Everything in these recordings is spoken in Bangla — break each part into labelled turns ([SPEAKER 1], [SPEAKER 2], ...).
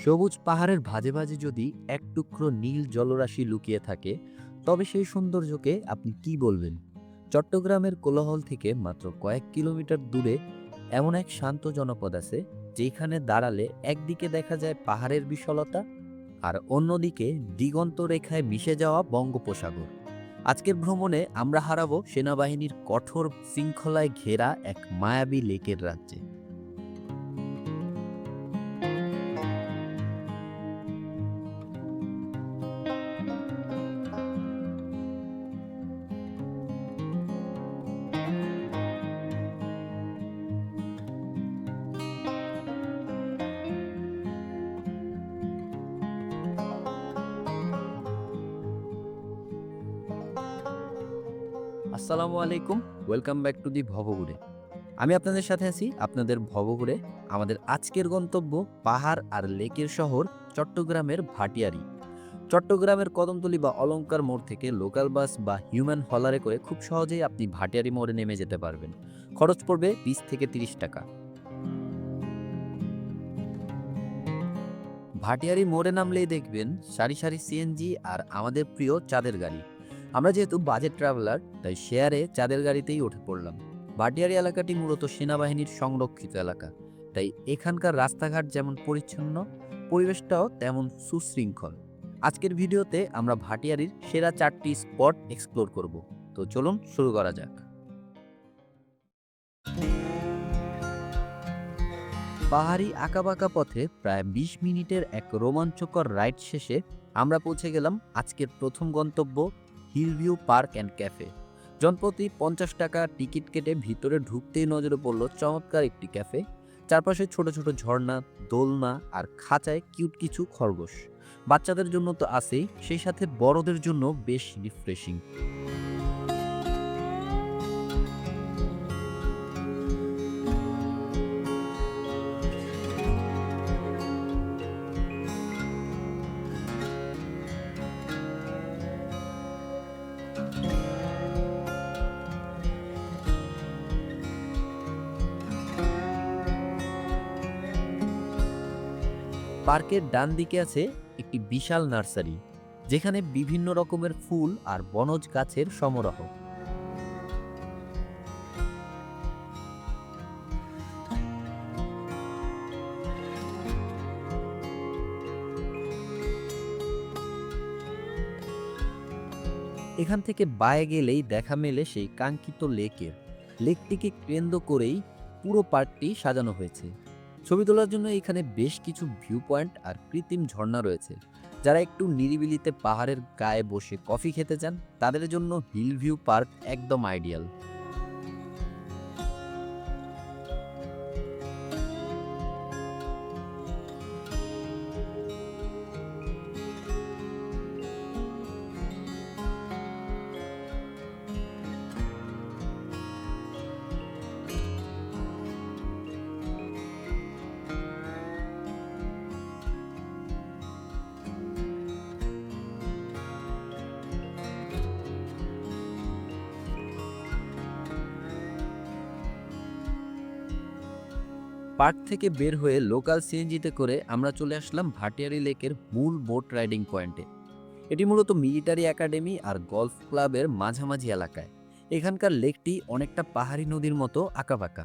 [SPEAKER 1] সবুজ পাহাড়ের ভাঁজে ভাঁজে যদি এক টুকরো নীল জলরাশি লুকিয়ে থাকে, তবে সেই সৌন্দর্যকে আপনি কি বলবেন? চট্টগ্রামের কোলাহল থেকে মাত্র কয়েক কিলোমিটার দূরে এমন এক শান্ত জনপদ আছে, যেখানে দাঁড়ালে একদিকে দেখা যায় পাহাড়ের বিশালতা, আর অন্যদিকে দিগন্ত রেখায় মিশে যাওয়া বঙ্গোপসাগর। আজকের ভ্রমণে আমরা হারাবো সেনাবাহিনীর কঠোর শৃঙ্খলায় ঘেরা এক মায়াবী লেকের রাজ্যে। আসসালামু আলাইকুম, ওয়েলকাম ব্যাক টু দি ভবঘুরে। আমি আপনাদের সাথে আছি, আপনাদের ভবঘুরে। আমাদের আজকের গন্তব্য পাহাড় আর লেকের শহর চট্টগ্রামের ভাটিয়ারি। চট্টগ্রামের কদমতলী বা অলংকার মোড় থেকে লোকাল বাস বা হিউম্যান হলারে করে খুব সহজেই আপনি ভাটিয়ারি মোড়ে নেমে যেতে পারবেন। খরচ পড়বে 20 থেকে 30 টাকা। ভাটিয়ারি মোড়ে নামলেই দেখবেন সারি সারি সিএনজি আর আমাদের প্রিয় চাঁদের গাড়ি। আমরা যেহেতু বাজেট ট্রাভেলার, তাই শেয়ারে চাঁদের গাড়িতেই উঠে পড়লাম। ভাটিয়ারি এলাকাটি মূলত সেনাবাহিনীর সংরক্ষিত এলাকা, তাই এখানকার রাস্তাঘাট যেমন পরিচ্ছন্ন, পরিবেশটাও তেমন সুশৃঙ্খল। আজকের ভিডিওতে আমরা ভাটিয়ারির সেরা 4টি স্পট এক্সপ্লোর করব। তো চলুন শুরু করা যাক। পাহাড়ি আঁকাবাঁকা পথে প্রায় 20 মিনিটের এক রোমাঞ্চকর রাইড শেষে আমরা পৌঁছে গেলাম আজকের প্রথম গন্তব্য, hill view park and cafe. জনপ্রতি 50 টাকা টিকিট কেটে ভিতরে ঢুকতেই নজরে পড়ল চমৎকার একটি ক্যাফে। চারপাশে ছোট ছোট ঝর্ণা, দোলনা আর খাঁচায় কিউট কিছু খরগোশ। বাচ্চাদের জন্য তো আছেই, সেই সাথে বড়দের জন্য বেশ রিফ্রেশিং। পার্কের ডান দিকে আছে একটি বিশাল নার্সারি, যেখানে বিভিন্ন রকমের ফুল আর বনজ গাছের সমারোহ। এখান থেকে বায়ে গেলেই দেখা মেলে সেই কাঙ্ক্ষিত লেকের। লেকটিকে কেন্দ্র করেই পুরো পার্কটি সাজানো হয়েছে। ছবি তোলার জন্য এখানে বেশ কিছু ভিউ পয়েন্ট আর কৃত্রিম ঝর্ণা রয়েছে। যারা একটু নিরিবিলিতে পাহাড়ের গায়ে বসে কফি খেতে চান, তাদের জন্য হিল ভিউ পার্ক একদম আইডিয়াল। পার্ক থেকে বের হয়ে লোকাল সিএনজিতে করে আমরা চলে আসলাম ভাটিয়ারি লেকের মূল বোট রাইডিং পয়েন্টে। এটি মূলত মিলিটারি একাডেমি আর গলফ ক্লাবের মাঝামাঝি এলাকায়। এখানকার লেকটি অনেকটা পাহাড়ি নদীর মতো আঁকাবাঁকা।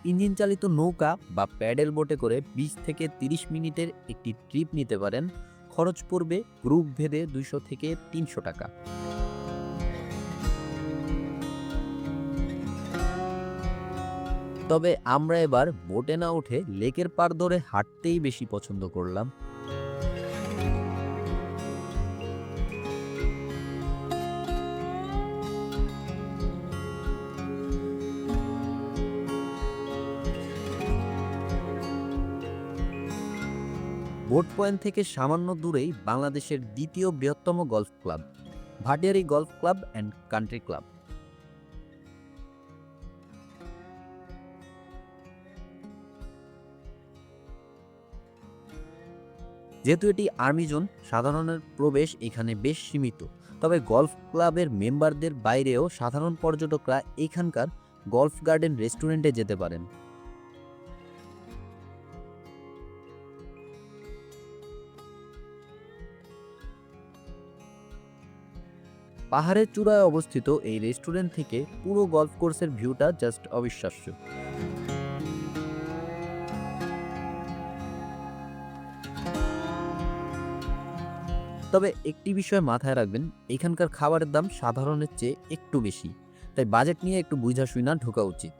[SPEAKER 1] ইঞ্জিন চালিত নৌকা বা প্যাডেল বোটে করে 20 থেকে 30 মিনিটের একটি ট্রিপ নিতে পারেন। খরচ পড়বে গ্রুপ ভেদে 200 থেকে 300 টাকা। তবে আমরা এবার বোটে না উঠে লেকের পাড় ধরে হাঁটতেই বেশি পছন্দ করলাম। বোট পয়েন্ট থেকে সামান্য দূরেই বাংলাদেশের দ্বিতীয় বৃহত্তম golf club, Bhatiary golf club and country club. যেহেতু এটি আর্মি জোন, সাধারণের প্রবেশ এখানে বেশ সীমিত। তবে গলফ ক্লাবের মেম্বারদের বাইরেও সাধারণ পর্যটকরা এখানকার গলফ গার্ডেন রেস্টুরেন্টে যেতে পারেন। পাহাড়ের চূড়ায় অবস্থিত এই রেস্টুরেন্ট থেকে পুরো গলফ কোর্সের ভিউটা জাস্ট অবিশ্বাস্য। তবে একটি বিষয় মাথায় রাখবেন, এখানকার খাবারের দাম সাধারণের চেয়ে একটু বেশি, তাই বাজেট নিয়ে একটু বুঝা শুনা ঢোকা উচিত।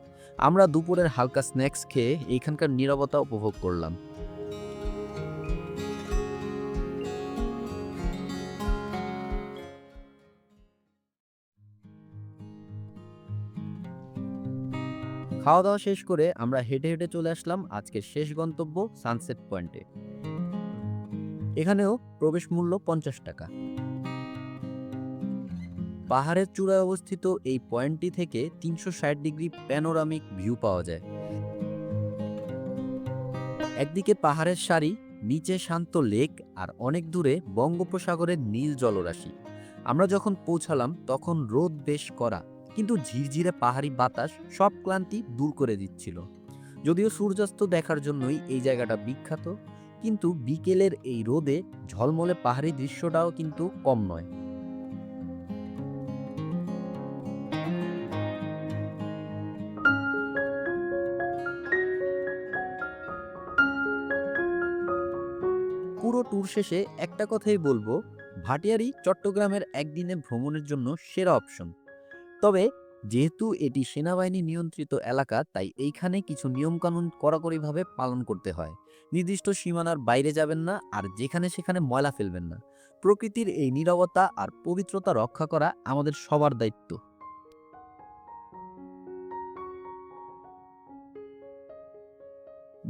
[SPEAKER 1] আমরা দুপুরের হালকা স্ন্যাক্স খেয়ে এইখানকার নীরবতা উপভোগ করলাম। খাওয়া দাওয়া শেষ করে আমরা হেঁটে হেঁটে চলে আসলাম আজকের শেষ গন্তব্য সানসেট পয়েন্টে। এখানেও প্রবেশ মূল্য 50 টাকা। পাহাড়ের চূড়ায় অবস্থিত এই পয়েন্টটি থেকে 360 ডিগ্রি প্যানোরামিক ভিউ পাওয়া যায়। একদিকে পাহাড়ের সারি, নিচে শান্ত লেক, আর অনেক দূরে বঙ্গোপসাগরের নীল জলরাশি। আমরা যখন পৌঁছালাম তখন রোদ বেশ কড়া, কিন্তু ঝিরঝিরে পাহাড়ি বাতাস সব ক্লান্তি দূর করে দিচ্ছিল। যদিও সূর্যাস্ত দেখার জন্যই এই জায়গাটা বিখ্যাত, কিন্তু বিকেলের এই রোদে ঝলমলে পাহাড়ি দৃশ্যটাও কিন্তু কম নয়। পুরো ট্যুর শেষে একটা কথাই বলবো, ভাটিয়ারি চট্টগ্রামের একদিনে ভ্রমণের জন্য সেরা অপশন। তবে যেহেতু এটি সেনাবাহিনী নিয়ন্ত্রিত এলাকা, তাই এইখানে কিছু নিয়মকানুন কড়াকড়িভাবে পালন করতে হয়। নির্দিষ্ট সীমানার বাইরে যাবেন না, আর যেখানে সেখানে ময়লা ফেলবেন না। প্রকৃতির এই নীরবতা আর পবিত্রতা রক্ষা করা আমাদের সবার দায়িত্ব।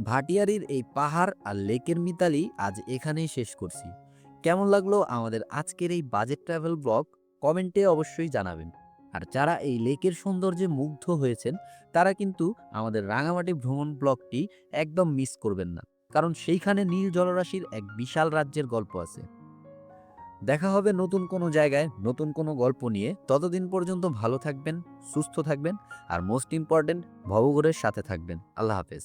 [SPEAKER 1] ভাটিয়ারির এই পাহাড় আর লেকের মিতালি আজ এখানেই শেষ করছি। কেমন লাগলো আমাদের আজকের এই বাজেট ট্রাভেল ব্লগ, কমেন্টে অবশ্যই জানাবেন। আর যারা এই লেকের সৌন্দর্যে মুগ্ধ হয়েছেন, তারা কিন্তু আমাদের রাঙামাটি ভ্রমণ ব্লগটি একদম মিস করবেন না, কারণ সেইখানে নীল জলরাশির এক বিশাল রাজ্যের গল্প আছে। দেখা হবে নতুন কোনো জায়গায় নতুন কোনো গল্প নিয়ে। ততদিন পর্যন্ত ভালো থাকবেন, সুস্থ থাকবেন, আর মোস্ট ইম্পর্টেন্ট ভবঘুরের সাথে থাকবেন। আল্লাহ হাফেজ।